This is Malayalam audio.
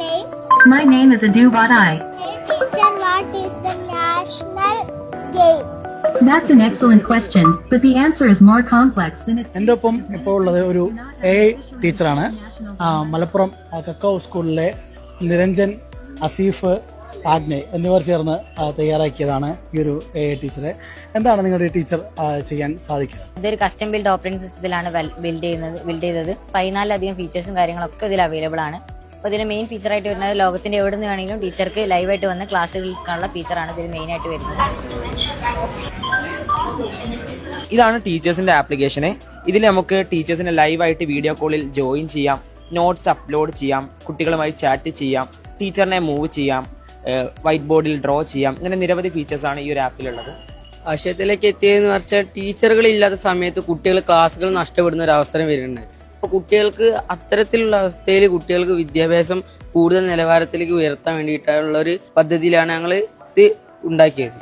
name? My name is Adu Badai. Hey teacher, what is the national game? That's an excellent question, but the answer is more complex than it's. എൻ്റെ ഒപ്പം ഇപ്പോൾ ഉള്ളത് ഒരു AI ടീച്ചറാണ്. മലപ്പുറം കക്കോ സ്കൂളിലെ നിരഞ്ജൻ, അസീഫ്, ആഗ്നേ എന്നിവർ ചേർന്ന് തയ്യാറാക്കിയതാണ് ഈ ഒരു AI ടീച്ചറെ. എന്താണ് നിങ്ങളുടെ ടീച്ചർ ചെയ്യാൻ സാധിക്കുക? ഇതൊരു കസ്റ്റം ബിൽഡ് ഓപ്പറേറ്റിംഗ് സിസ്റ്റത്തിലാണ് ബിൽഡ് ചെയ്തത്. 14 ഫീച്ചേഴ്സും കാര്യങ്ങളൊക്കെ ഇതിൽ അവൈലബിൾ ആണ്. അപ്പോൾ ഇതിൽ മെയിൻ ഫീച്ചറായിട്ട് വരുന്നത് ലോകത്തിന്റെ എവിടെ നിന്ന് വേണമെങ്കിലും ടീച്ചർക്ക് ലൈവായിട്ട് വന്ന് ക്ലാസ് കേൾക്കാനുള്ള ഫീച്ചറാണ് ഇതിൽ മെയിൻ ആയിട്ട് വരുന്നത്. ഇതാണ് ടീച്ചേഴ്സിന്റെ ആപ്ലിക്കേഷന്. ഇതിൽ നമുക്ക് ടീച്ചേഴ്സിനെ ലൈവായിട്ട് വീഡിയോ കോളിൽ ജോയിൻ ചെയ്യാം, നോട്ട്സ് അപ്ലോഡ് ചെയ്യാം, കുട്ടികളുമായി ചാറ്റ് ചെയ്യാം, ടീച്ചറിനെ മൂവ് ചെയ്യാം, വൈറ്റ് ബോർഡിൽ ഡ്രോ ചെയ്യാം. ഇങ്ങനെ നിരവധി ഫീച്ചേഴ്സാണ് ഈ ഒരു ആപ്പിലുള്ളത്. ആശയത്തിലേക്ക് എത്തിയതെന്ന് വെച്ചാൽ ടീച്ചറുകൾ ഇല്ലാത്ത സമയത്ത് കുട്ടികൾ ക്ലാസ്സുകൾ നഷ്ടപ്പെടുന്ന ഒരു അവസരം വരുന്നുണ്ട്. അപ്പോൾ കുട്ടികൾക്ക് അത്തരത്തിലുള്ള അവസ്ഥയിൽ കുട്ടികൾക്ക് വിദ്യാഭ്യാസം കൂടുതൽ നിലവാരത്തിലേക്ക് ഉയർത്താൻ വേണ്ടിയിട്ടുള്ള ഒരു പദ്ധതിയിലാണ് ഞങ്ങൾ ഇത് ഉണ്ടാക്കിയത്.